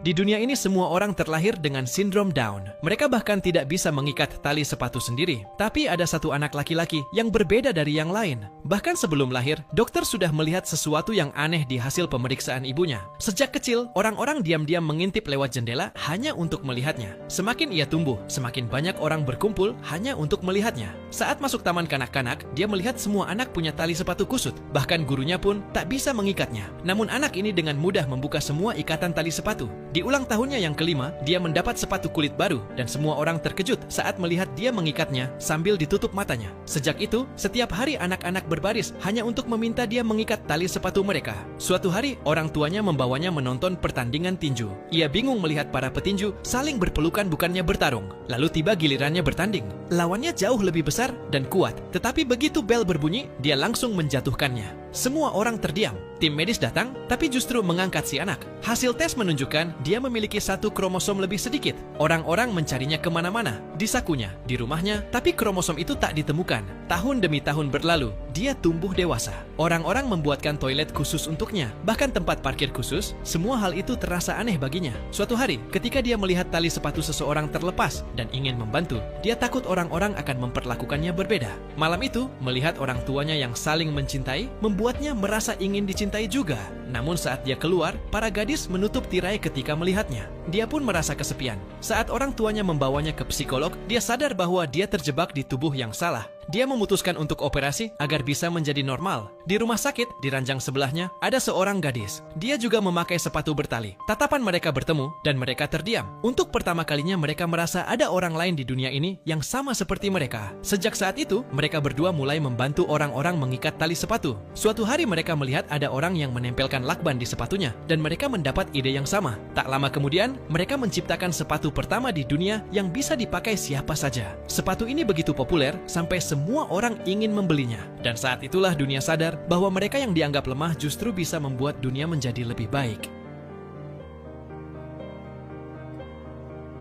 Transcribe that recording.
Di dunia ini semua orang terlahir dengan sindrom Down. Mereka bahkan tidak bisa mengikat tali sepatu sendiri. Tapi ada satu anak laki-laki yang berbeda dari yang lain. Bahkan sebelum lahir, dokter sudah melihat sesuatu yang aneh di hasil pemeriksaan ibunya. Sejak kecil, orang-orang diam-diam mengintip lewat jendela hanya untuk melihatnya. Semakin ia tumbuh, semakin banyak orang berkumpul hanya untuk melihatnya. Saat masuk taman kanak-kanak, dia melihat semua anak punya tali sepatu kusut. Bahkan gurunya pun tak bisa mengikatnya. Namun anak ini dengan mudah membuka semua ikatan tali sepatu. Di ulang tahunnya yang kelima, dia mendapat sepatu kulit baru dan semua orang terkejut saat melihat dia mengikatnya sambil ditutup matanya. Sejak itu, setiap hari anak-anak berbaris hanya untuk meminta dia mengikat tali sepatu mereka. Suatu hari, orang tuanya membawanya menonton pertandingan tinju. Ia bingung melihat para petinju saling berpelukan bukannya bertarung. Lalu tiba gilirannya bertanding. Lawannya jauh lebih besar dan kuat, tetapi begitu bel berbunyi, dia langsung menjatuhkannya. Semua orang terdiam. Tim medis datang, tapi justru mengangkat si anak. Hasil tes menunjukkan dia memiliki satu kromosom lebih sedikit. Orang-orang mencarinya kemana-mana, di sakunya, di rumahnya, tapi kromosom itu tak ditemukan. Tahun demi tahun berlalu, dia tumbuh dewasa. Orang-orang membuatkan toilet khusus untuknya, bahkan tempat parkir khusus. Semua hal itu terasa aneh baginya. Suatu hari, ketika dia melihat tali sepatu seseorang terlepas dan ingin membantu, dia takut orang-orang akan memperlakukannya berbeda. Malam itu, melihat orang tuanya yang saling mencintai, membuatnya merasa ingin dicintai juga. Namun saat dia keluar, para gadis menutup tirai ketika melihatnya. Dia pun merasa kesepian. Saat orang tuanya membawanya ke psikolog, dia sadar bahwa dia terjebak di tubuh yang salah. Dia memutuskan untuk operasi agar bisa menjadi normal. Di rumah sakit, di ranjang sebelahnya, ada seorang gadis. Dia juga memakai sepatu bertali. Tatapan mereka bertemu, dan mereka terdiam. Untuk pertama kalinya mereka merasa ada orang lain di dunia ini yang sama seperti mereka. Sejak saat itu, mereka berdua mulai membantu orang-orang mengikat tali sepatu. Suatu hari mereka melihat ada orang yang menempelkan lakban di sepatunya, dan mereka mendapat ide yang sama. Tak lama kemudian, mereka menciptakan sepatu pertama di dunia yang bisa dipakai siapa saja. Sepatu ini begitu populer, sampai semua orang ingin membelinya. Dan saat itulah dunia sadar bahwa mereka yang dianggap lemah justru bisa membuat dunia menjadi lebih baik.